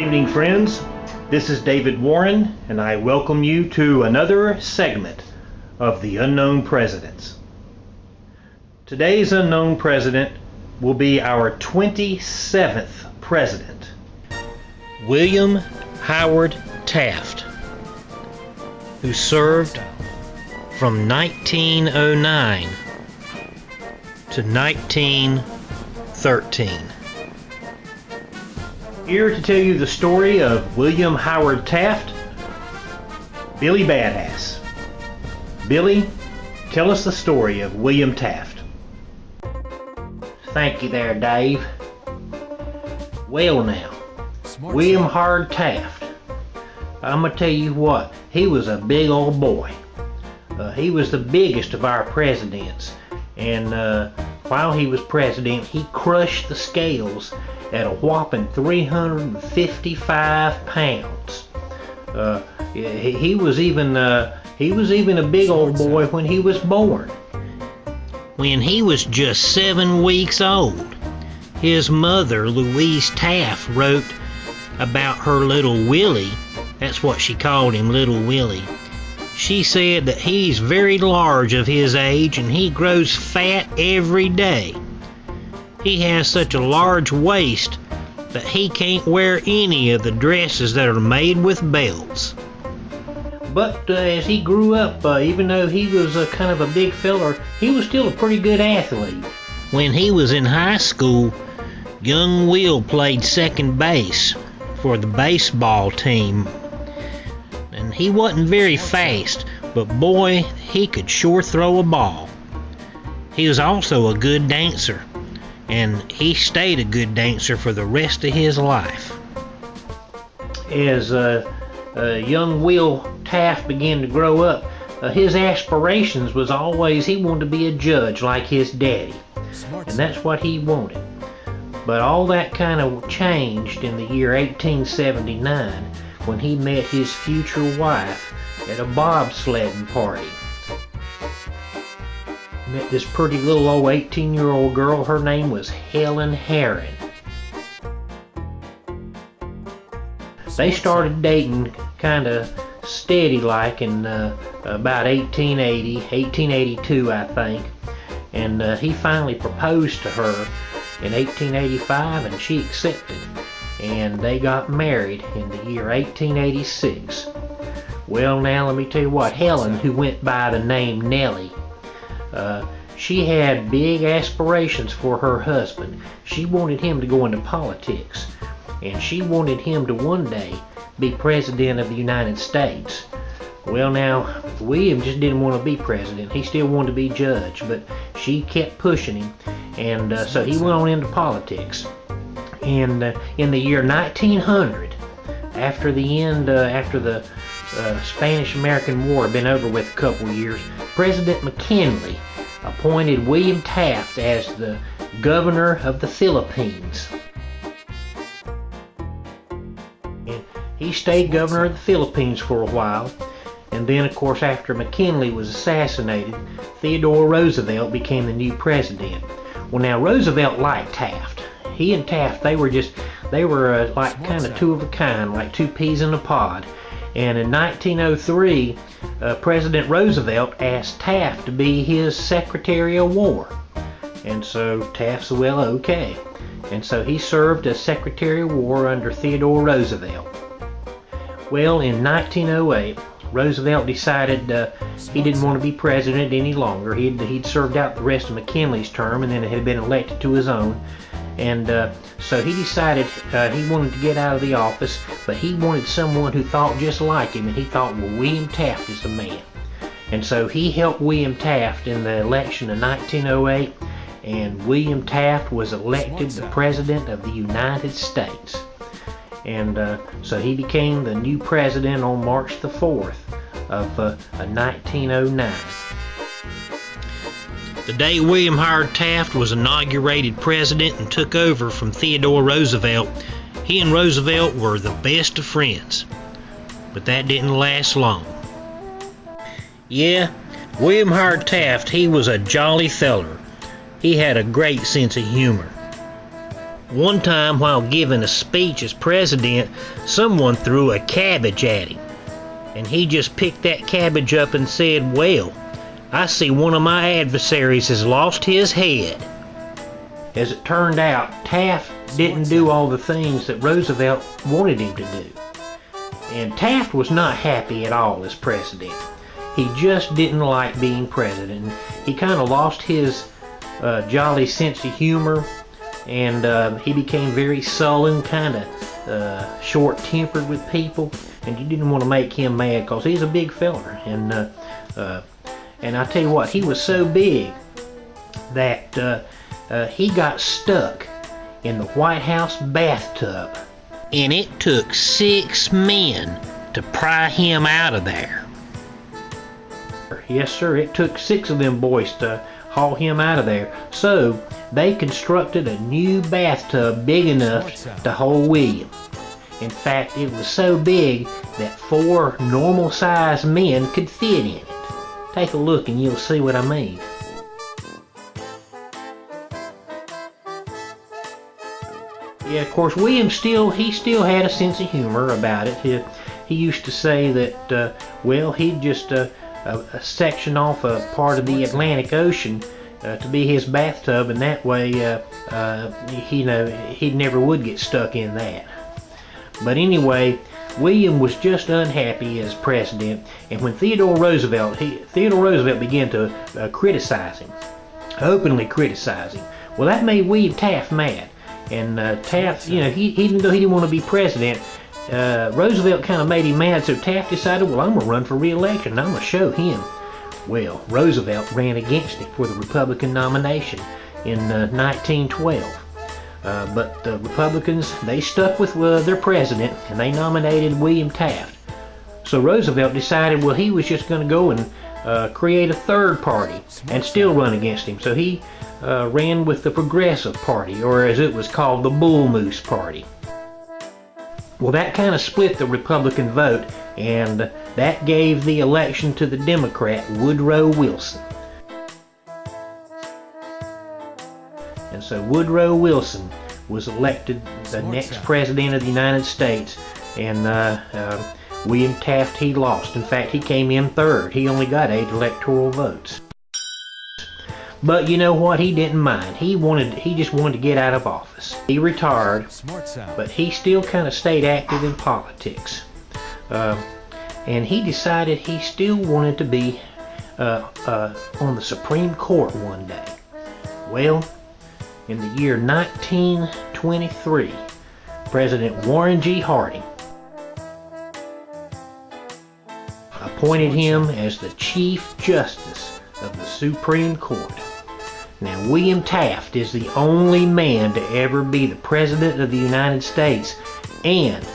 evening, friends. This is David Warren, and I welcome you to another segment of The Unknown Presidents. Today's unknown president will be our 27th president, William Howard Taft, who served from 1909 to 1913. Here to tell you the story of William Howard Taft, Billy Badass. Billy, tell us the story of William Taft. Thank you there, Dave. Well now, William Howard Taft, I'm gonna tell you what, he was a big old boy. He was the biggest of our presidents, and while he was president, he crushed the scales at a whopping 355 pounds. He was even a big old boy when he was born. When he was just 7 weeks old, his mother, Louise Taft, wrote about her little Willie. That's what she called him, Little Willie. She said that he's very large of his age and he grows fat every day. He has such a large waist that he can't wear any of the dresses that are made with belts. But as he grew up, even though he was kind of a big feller, he was still a pretty good athlete. When he was in high school, young Will played second base for the baseball team. And he wasn't very fast, but boy, he could sure throw a ball. He was also a good dancer, and he stayed a good dancer for the rest of his life. As young Will Taft began to grow up, his aspirations was always he wanted to be a judge like his daddy, and that's what he wanted. But all that kind of changed in the year 1879 when he met his future wife at a bobsledding party. Met this pretty little old 18-year-old girl. Her name was Helen Herring. They started dating kind of steady like in about 1882, I think. And he finally proposed to her in 1885, and she accepted. And they got married in the year 1886. Well, now let me tell you what, Helen, who went by the name Nellie, she had big aspirations for her husband. She wanted him to go into politics, and she wanted him to one day be president of the United States. Well, now, William just didn't want to be president. He still wanted to be judge, but she kept pushing him, and so he went on into politics. And in the year 1900, after the Spanish-American War had been over with a couple years, President McKinley appointed William Taft as the governor of the Philippines. And he stayed governor of the Philippines for a while, and then of course after McKinley was assassinated, Theodore Roosevelt became the new president. Well, now Roosevelt liked Taft. He and Taft, they were like kind of two of a kind, like two peas in a pod. And in 1903, President Roosevelt asked Taft to be his Secretary of War. And so Taft said, well, okay. And so he served as Secretary of War under Theodore Roosevelt. Well, in 1908, Roosevelt decided he didn't want to be president any longer. He'd served out the rest of McKinley's term and then had been elected to his own. And so he decided he wanted to get out of the office, but he wanted someone who thought just like him, and he thought, well, William Taft is the man. And so he helped William Taft in the election of 1908, and William Taft was elected the President of the United States. And so he became the new president on March the 4th of 1909. The day William Howard Taft was inaugurated president and took over from Theodore Roosevelt, he and Roosevelt were the best of friends. But that didn't last long. Yeah, William Howard Taft, he was a jolly feller. He had a great sense of humor. One time while giving a speech as president, someone threw a cabbage at him. And he just picked that cabbage up and said, "Well, I see one of my adversaries has lost his head." As it turned out, Taft didn't do all the things that Roosevelt wanted him to do. And Taft was not happy at all as president. He just didn't like being president. He kind of lost his jolly sense of humor, and he became very sullen, kind of short-tempered with people, and you didn't want to make him mad because he's a big feller. And I tell you what, he was so big that he got stuck in the White House bathtub. And it took 6 men to pry him out of there. Yes, sir, it took 6 of them boys to haul him out of there. So they constructed a new bathtub big enough to hold William. In fact, it was so big that 4 normal-sized men could fit in it. Take a look and you'll see what I mean. Yeah, of course, William still had a sense of humor about it. He used to say that, well, he'd just section off a part of the Atlantic Ocean to be his bathtub, and that way, he never would get stuck in that. But anyway, William was just unhappy as president, and when Theodore Roosevelt began to criticize him, openly criticize him, well, that made William Taft mad. And Taft, even though he didn't want to be president, Roosevelt kind of made him mad, so Taft decided, well, I'm going to run for re-election, and I'm going to show him. Well, Roosevelt ran against him for the Republican nomination in 1912. But the Republicans, they stuck with their president, and they nominated William Taft. So Roosevelt decided, well, he was just going to go and create a third party and still run against him. So he ran with the Progressive Party, or as it was called, the Bull Moose Party. Well, that kind of split the Republican vote, and that gave the election to the Democrat, Woodrow Wilson. And so Woodrow Wilson was elected the next president of the United States, and William Taft, he lost. In fact, he came in third. He only got 8 electoral votes. But you know what? He didn't mind. He just wanted to get out of office. He retired, but he still kind of stayed active in politics. And he decided he still wanted to be on the Supreme Court one day. Well, in the year 1923, President Warren G. Harding appointed him as the Chief Justice of the Supreme Court. Now, William Taft is the only man to ever be the President of the United States and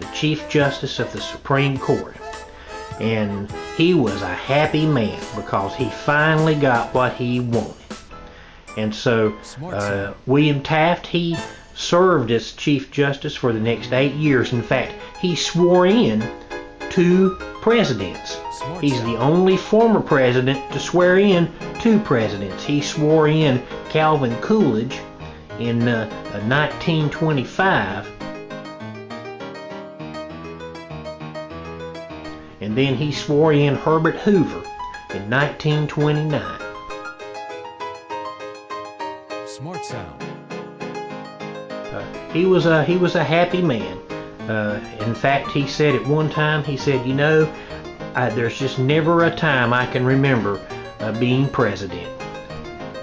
the Chief Justice of the Supreme Court. And he was a happy man because he finally got what he wanted. And so William Taft, he served as Chief Justice for the next 8 years. In fact, he swore in 2 presidents. He's the only former president to swear in 2 presidents. He swore in Calvin Coolidge in 1925, and then he swore in Herbert Hoover in 1929. Smart sound. He was a happy man. In fact, he said at one time, he said, there's just never a time I can remember being president.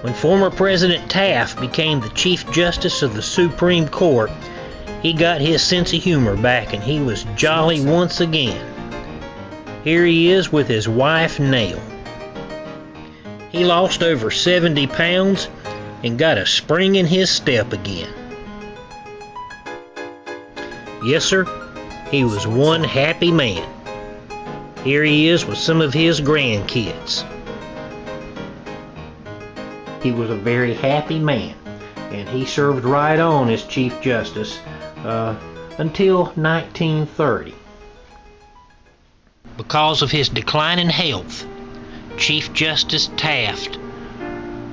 When former President Taft became the Chief Justice of the Supreme Court, he got his sense of humor back and he was jolly once again. Here he is with his wife, Nell. He lost over 70 pounds and got a spring in his step again. Yes, sir, he was one happy man. Here he is with some of his grandkids. He was a very happy man, and he served right on as Chief Justice until 1930. Because of his declining health, Chief Justice Taft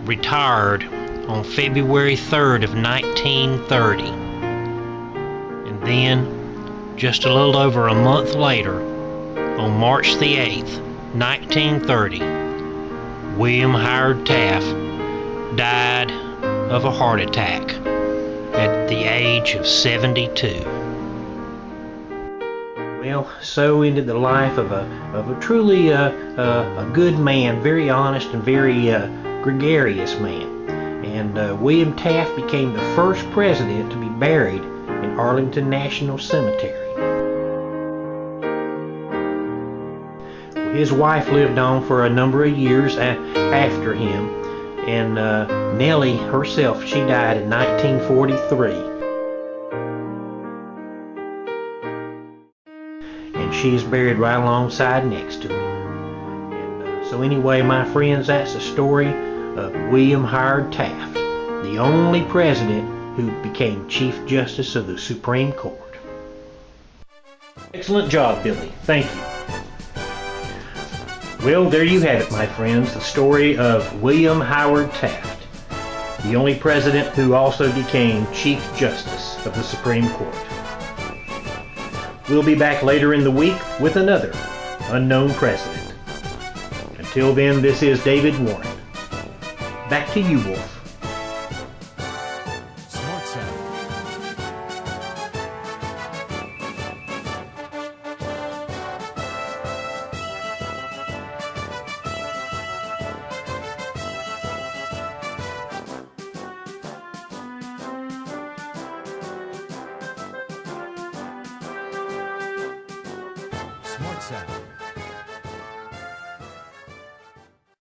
retired on February 3rd of 1930. Then, just a little over a month later, on March the 8th, 1930, William Howard Taft died of a heart attack at the age of 72. Well, so ended the life of a truly a good man, very honest and very gregarious man. And William Taft became the first president to be buried in Arlington National Cemetery. His wife lived on for a number of years after him, and Nellie herself, she died in 1943. And she's buried right alongside next to him. And so anyway, my friends, that's the story of William Howard Taft, the only president who became Chief Justice of the Supreme Court. Excellent job, Billy. Thank you. Well, there you have it, my friends, the story of William Howard Taft, the only president who also became Chief Justice of the Supreme Court. We'll be back later in the week with another unknown president. Until then, this is David Warren. Back to you, Wolf. Smart Sound. Smart Sound.